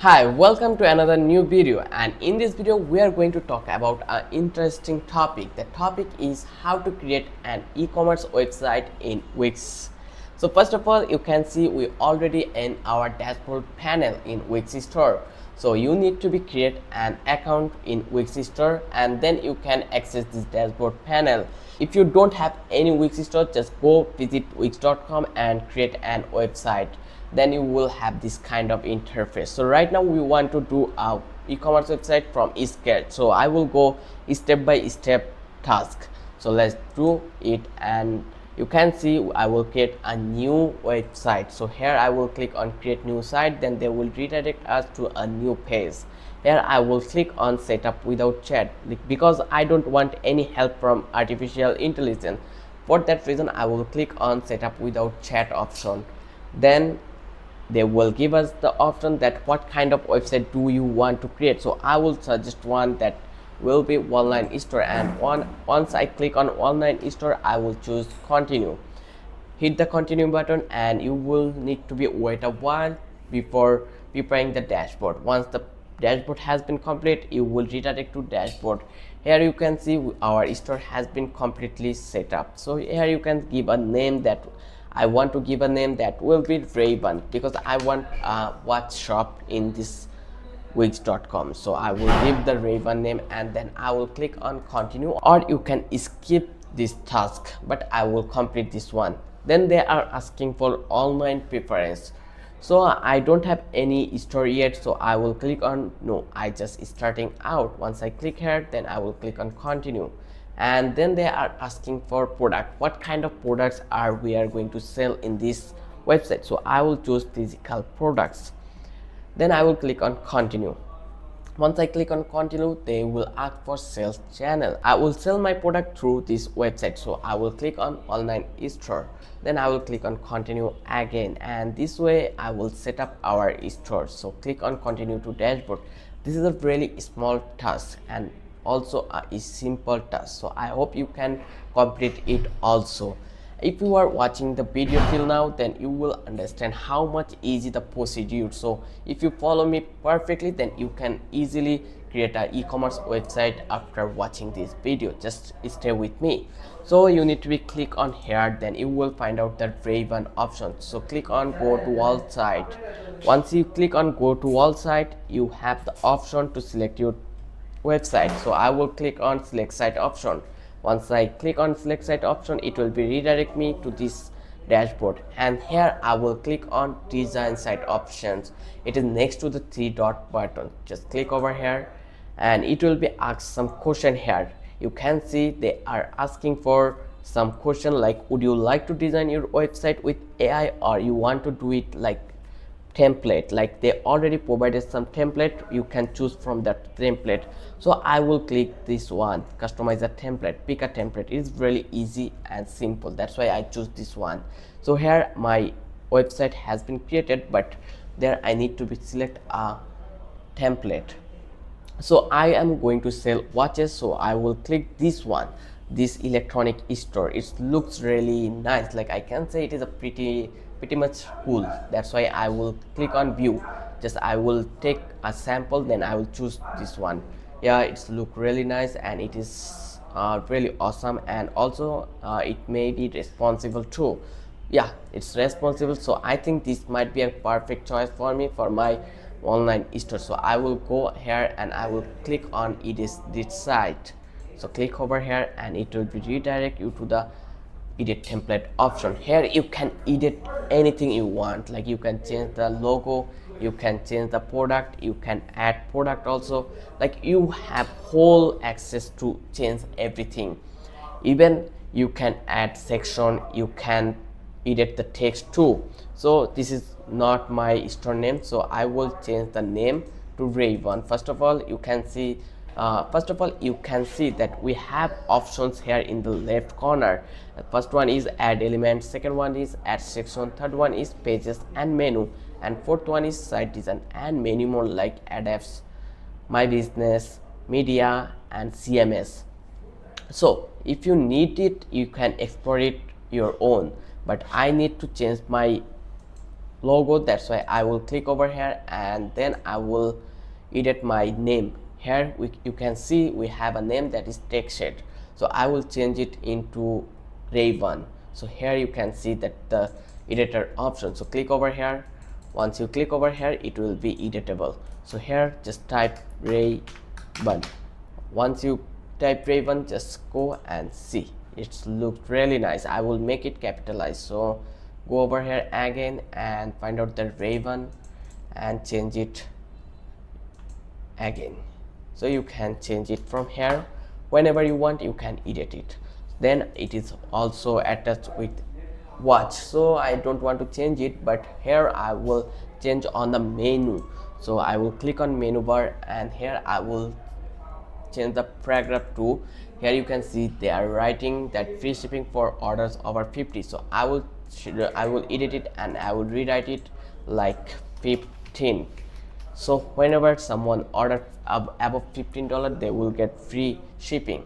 Hi, welcome to another new video, and in this video we are going to talk about an interesting topic. The topic is how to create an e-commerce website in Wix. So first of all, you can see we already in our dashboard panel in Wix store. So you need to create an account in Wix store, and then you can access this dashboard panel. If you don't have any Wix store, just go visit wix.com and create an website. Then you will have this kind of interface. So right now we want to do a e-commerce website from scratch. So I will go step by step task. So let's do it, and you can see I will create a new website. So here I will click on create new site, then they will redirect us to a new page. Here I will click on setup without chat because I don't want any help from artificial intelligence. For that reason I will click on setup without chat option. Then they will give us the option that what kind of website do you want to create. So I will suggest one that will be online store, and once I click on online store I will choose continue. Hit the continue button, and you will need to wait a while before preparing the dashboard. Once the dashboard has been complete, you will redirect to dashboard. Here you can see our store has been completely set up. So here you can give a name that I want to give a name that will be Raven, because I want a watch shop in this wix.com. So I will give the Raven name, and then I will click on continue, or you can skip this task, but I will complete this one. Then they are asking for online preference. So I don't have any store yet, so I will click on no, I just starting out. Once I click here, then I will click on continue. And then they are asking for product, what kind of products are we are going to sell in this website. So I will choose physical products. Then I will click on continue. Once I click on continue, they will ask for sales channel. I will sell my product through this website, so I will click on online store. Then I will click on continue again, and this way I will set up our store. So click on continue to dashboard. This is a really small task and also a simple task, so I hope you can complete it also. If you are watching the video till now, then you will understand how much easy the procedure. So if you follow me perfectly, then you can easily create an e-commerce website after watching this video. Just stay with me. So you need to click on here, then you will find out the Raven option. So click on go to all site. Once you click on go to all site, you have the option to select your website. So I will click on select site option. Once I click on select site option, it will be redirect me to this dashboard, and here I will click on design site options. It is next to the three dot button. Just click over here, and it will be asked some question here. You can see they are asking for some question like, would you like to design your website with AI, or you want to do it like template. Like they already provided some template, you can choose from that template. So I will click this one, customize a template, pick a template. It's really easy and simple, that's why I choose this one. So here my website has been created, but there I need to select a template. So I am going to sell watches, so I will click this one, this electronic store. It looks really nice, like I can say it is a pretty much cool. That's why I will click on view. Just I will take a sample, then I will choose this one. Yeah, it's look really nice, and it is really awesome, and also it may be responsible too. Yeah, it's responsible, so I think this might be a perfect choice for me for my online store. So I will go here and I will click on edit site. So click over here, and it will be redirect you to the edit template option. Here you can edit anything you want, like you can change the logo, you can change the product, you can add product also. Like you have whole access to change everything. Even you can add section, you can edit the text too. So this is not my store name, so I will change the name to Raven. First of all you can see that we have options here in the left corner. The first one is add elements, second one is add section, third one is pages and menu, and fourth one is site design and many more like add apps, my business, media and CMS. So if you need it, you can explore it your own, but I need to change my logo. That's why I will click over here and then I will edit my name. Here you can see we have a name that is TechShed, so I will change it into Raven. So here you can see that the editor option, so click over here. Once you click over here, it will be editable. So here just type Raven. Once you type Raven, just go and see, it looks really nice. I will make it capitalized, so go over here again and find out the Raven and change it again. So you can change it from here. Whenever you want, you can edit it. Then it is also attached with watch, so I don't want to change it, but here I will change on the menu. So I will click on menu bar and here I will change the paragraph to, here you can see they are writing that free shipping for orders over 50. So I will edit it and I will rewrite it like 15. So whenever someone order above $15, they will get free shipping.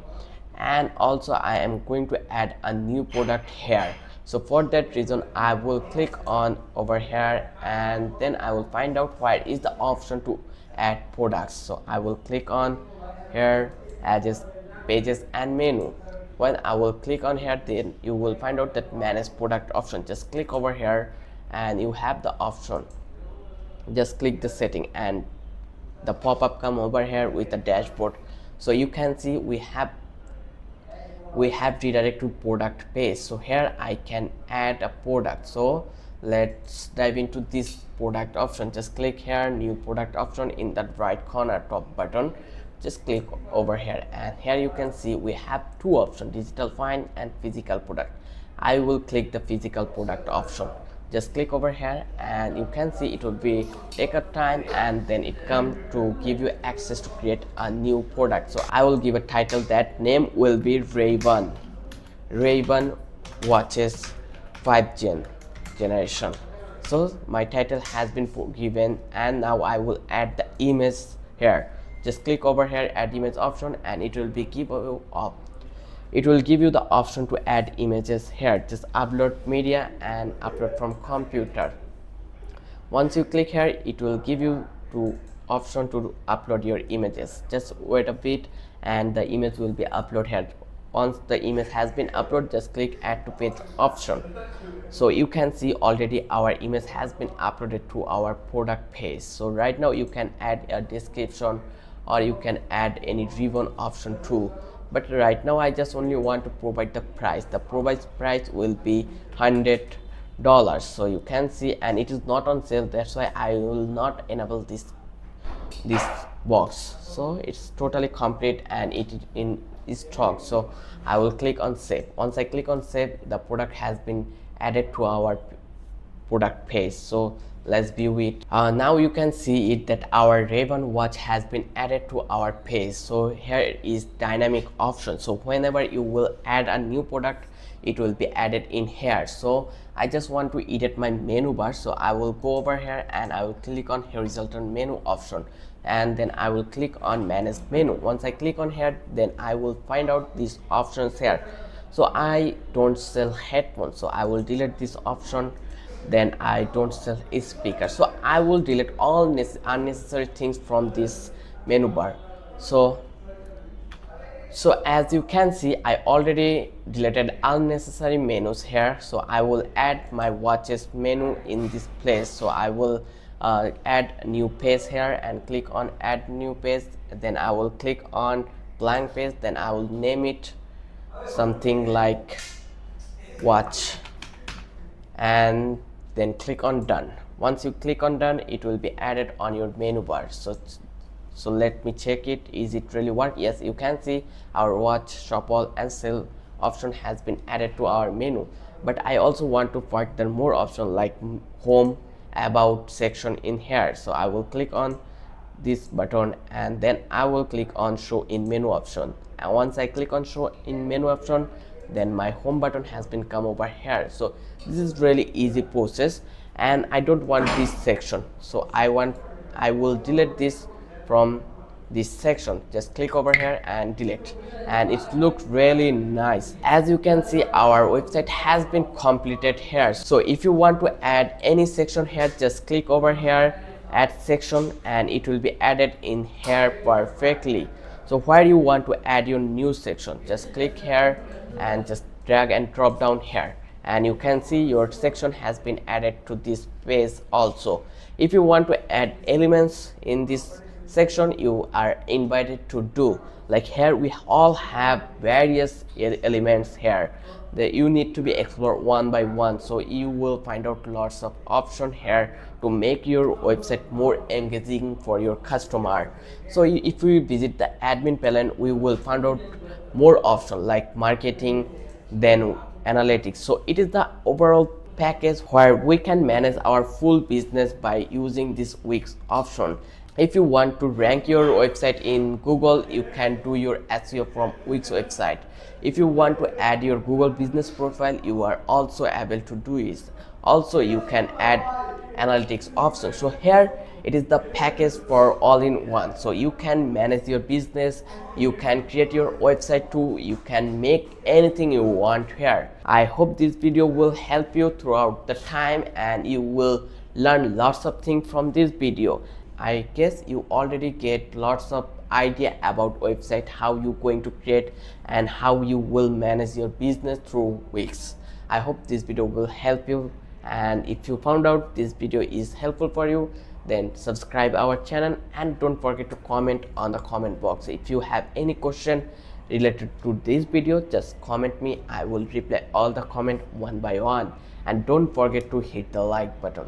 And also I am going to add a new product here. So for that reason I will click on over here and then I will find out where is the option to add products. So I will click on here, edges, pages and menu. When I will click on here, then you will find out that manage product option. Just click over here and you have the option. Just click the setting and the pop-up come over here with the dashboard. So you can see we have redirect to product page. So here I can add a product. So let's dive into this product option. Just click here, new product option in the right corner top button. Just click over here and here you can see we have two options, digital find and physical product. I will click the physical product option. Just click over here and you can see it will be take a time and then it come to give you access to create a new product. So I will give a title, that name will be Raven watches 5th generation. So my title has been given and now I will add the image here. Just click over here, add image option, and it will be give you the option to add images here. Just upload media and upload from computer. Once you click here, it will give you the option to upload your images. Just wait a bit and the image will be uploaded here. Once the image has been uploaded, just click add to page option. So you can see already our image has been uploaded to our product page. So right now you can add a description or you can add any ribbon option too, but right now I just only want to provide the price. The provided price will be $100. So you can see, and it is not on sale, that's why I will not enable this box. So it's totally complete and it is in stock. So I will click on save. Once I click on save, the product has been added to our product page. So let's view it. Now you can see it that our Raven watch has been added to our page. So here is dynamic option. So whenever you will add a new product, it will be added in here. So I just want to edit my menu bar, so I will go over here and I will click on horizontal menu option and then I will click on manage menu. Once I click on here, then I will find out these options here. So I don't sell headphones, so I will delete this option. Then I don't sell a speaker, so I will delete all unnecessary things from this menu bar. So as you can see, I already deleted unnecessary menus here. So I will add my watches menu in this place. So I will add new page here and click on add new page. Then I will click on blank page. Then I will name it something like watch and then click on done. Once you click on done, it will be added on your menu bar. So let me check it, is it really work? Yes, you can see our watch, shop all and sell option has been added to our menu. But I also want to further more option like home, about section in here. So I will click on this button and then I will click on show in menu option. And once I click on show in menu option, then my home button has been come over here. So this is really easy process and I don't want this section. So I will delete this from this section. Just click over here and delete, and it looked really nice. As you can see, our website has been completed here. So if you want to add any section here, just click over here, add section, and it will be added in here perfectly. So where you want to add your new section, just click here and just drag and drop down here, and you can see your section has been added to this page also. If you want to add elements in this section, you are invited to do. Like here we all have various elements here that you need to be explored one by one, so you will find out lots of options here to make your website more engaging for your customer. So if we visit the admin panel, we will find out more options like marketing, then analytics. So it is the overall package where we can manage our full business by using this Wix option. If you want to rank your website in Google, you can do your SEO from Wix website. If you want to add your Google business profile, you are also able to do it. Also, you can add analytics option. So here it is the package for all in one. So you can manage your business, you can create your website too, you can make anything you want here. I hope this video will help you throughout the time and you will learn lots of things from this video. I guess you already get lots of idea about website, how you going to create and how you will manage your business through Wix. I hope this video will help you, and if you found out this video is helpful for you, then subscribe our channel and don't forget to comment on the comment box. If you have any question related to this video, just comment me. I will reply all the comment one by one, and don't forget to hit the like button.